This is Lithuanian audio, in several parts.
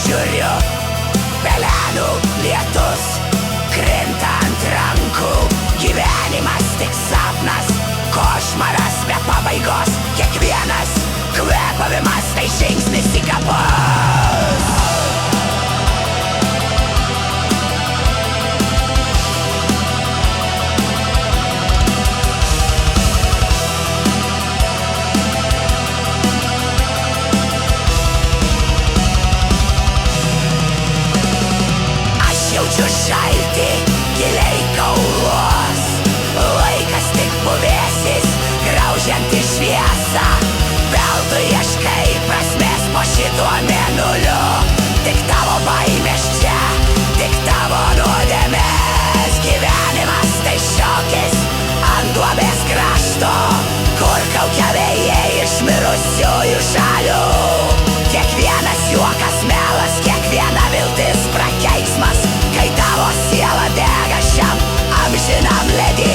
žiūriu, pelenų lietus krinta ant rankų. Gyvenimas tik sapnas, košmaras be pabaigos. Kiekvienas kvėpavimas tai žingsnis į kapus. Jaučiu šaltį giliai kauluos. Laikas tik puvėsis, graužianti šviesą. Veltui ieškai prasmės po šituo mėnuliu. Tik tavo baimės čia, tik tavo nuodėmės. Gyvenimas tai šokis ant duobės krašto, kur kaukia vėjai iš mirusiųjų šalių. Kiekvienas juokas melas, kiekviena viltis prakeiksmas, kai tavo siela dega šiam amžinam ledį.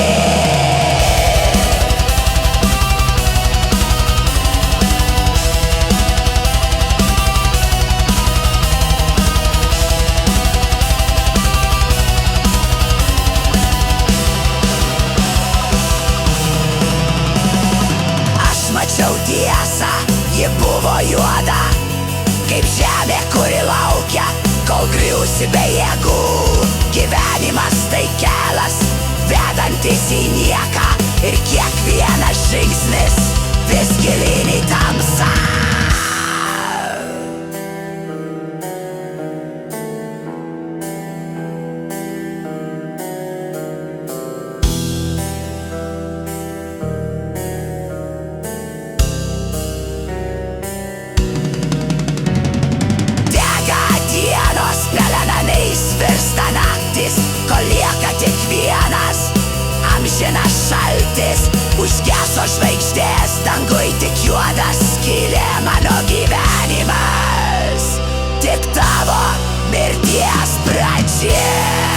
Aš mačiau tiesą, ji buvo juoda, kaip žemė, kuri laukia, kol griūsi be jėgų. Gyvenimas tai kelias, vedantis į nieką, ir kiekvienas žingsnis vis gilyn į tamsą. Virsta naktis, kol lieka tik vienas amžinas šaltis. Užgeso žvaigždės, dangui tik juoda skylė. Mano gyvenimas tik tavo mirties pradžia.